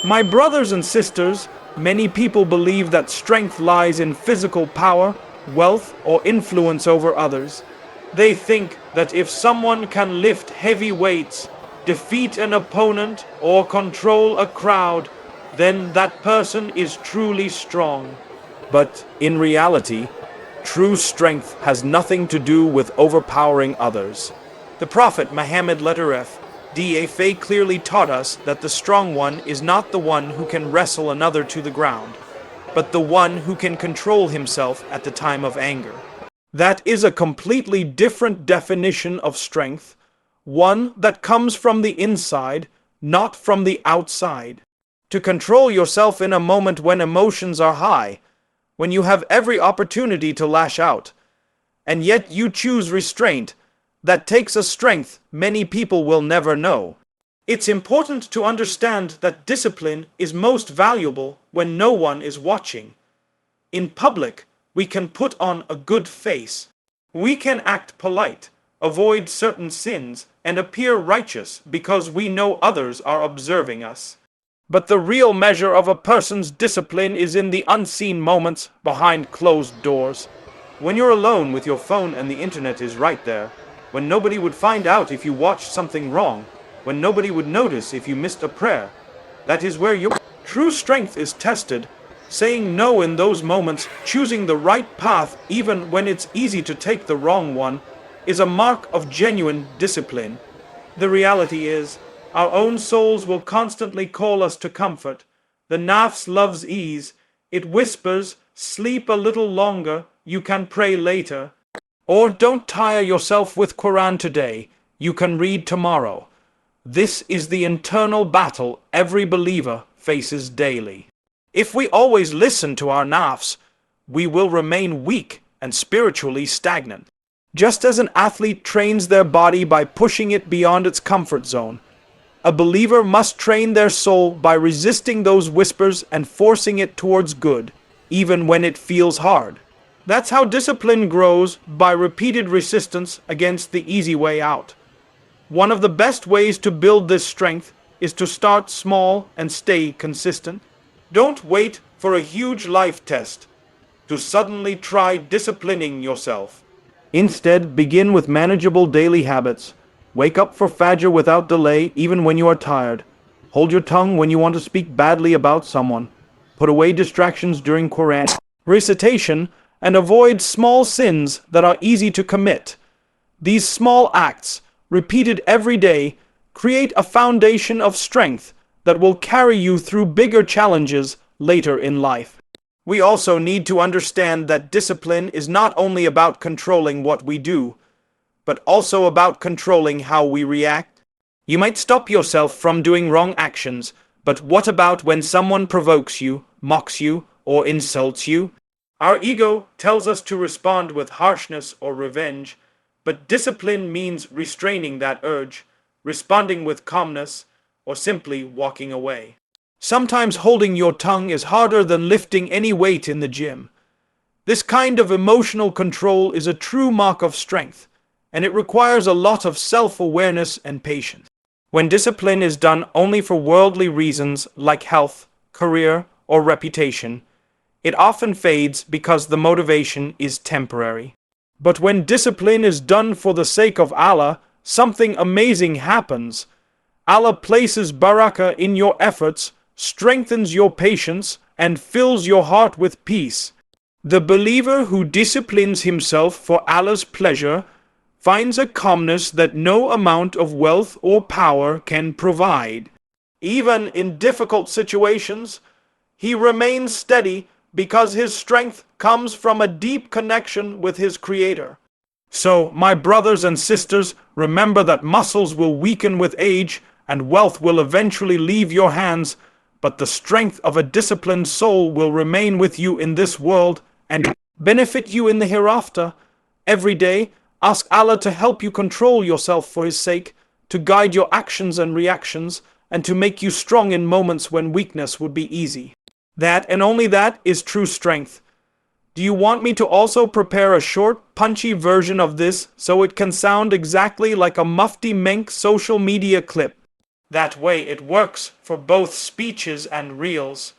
My brothers and sisters, many people believe that strength lies in physical power, wealth, or influence over others. They think that if someone can lift heavy weights, defeat an opponent, or control a crowd, then that person is truly strong. But in reality, true strength has nothing to do with overpowering others. The Prophet Muhammad DA clearly taught us that the strong one is not the one who can wrestle another to the ground, but the one who can control himself at the time of anger. That is a completely different definition of strength, one that comes from the inside, not from the outside. To control yourself in a moment when emotions are high, when you have every opportunity to lash out, and yet you choose restraint, that takes a strength many people will never know. It's important to understand that discipline is most valuable when no one is watching. In public, we can put on a good face. We can act polite, avoid certain sins, and appear righteous because we know others are observing us. But the real measure of a person's discipline is in the unseen moments behind closed doors. When you're alone with your phone and the internet is right there, when nobody would find out if you watched something wrong, when nobody would notice if you missed a prayer, that is where your true strength is tested. Saying no in those moments, choosing the right path even when it's easy to take the wrong one, is a mark of genuine discipline. The reality is, our own souls will constantly call us to comfort. The nafs loves ease. It whispers, sleep a little longer, you can pray later. Or don't tire yourself with Quran today, you can read tomorrow. This is the internal battle every believer faces daily. If we always listen to our nafs, we will remain weak and spiritually stagnant. Just as an athlete trains their body by pushing it beyond its comfort zone, a believer must train their soul by resisting those whispers and forcing it towards good, even when it feels hard. That's how discipline grows, by repeated resistance against the easy way out. One of the best ways to build this strength is to start small and stay consistent. Don't wait for a huge life test to suddenly try disciplining yourself. Instead, begin with manageable daily habits. Wake up for Fajr without delay, even when you are tired. Hold your tongue when you want to speak badly about someone. Put away distractions during Quran recitation, and avoid small sins that are easy to commit. These small acts, repeated every day, create a foundation of strength that will carry you through bigger challenges later in life. We also need to understand that discipline is not only about controlling what we do, but also about controlling how we react. You might stop yourself from doing wrong actions, but what about when someone provokes you, mocks you, or insults you? Our ego tells us to respond with harshness or revenge, but discipline means restraining that urge, responding with calmness, or simply walking away. Sometimes holding your tongue is harder than lifting any weight in the gym. This kind of emotional control is a true mark of strength, and it requires a lot of self-awareness and patience. When discipline is done only for worldly reasons like health, career, or reputation, it often fades because the motivation is temporary. But when discipline is done for the sake of Allah, something amazing happens. Allah places barakah in your efforts, strengthens your patience, and fills your heart with peace. The believer who disciplines himself for Allah's pleasure finds a calmness that no amount of wealth or power can provide. Even in difficult situations, he remains steady because his strength comes from a deep connection with his Creator. So, my brothers and sisters, remember that muscles will weaken with age and wealth will eventually leave your hands, but the strength of a disciplined soul will remain with you in this world and benefit you in the hereafter. Every day, ask Allah to help you control yourself for His sake, to guide your actions and reactions, and to make you strong in moments when weakness would be easy. That and only that is true strength. Do you want me to also prepare a short, punchy version of this so it can sound exactly like a Mufti Menk social media clip? That way it works for both speeches and reels.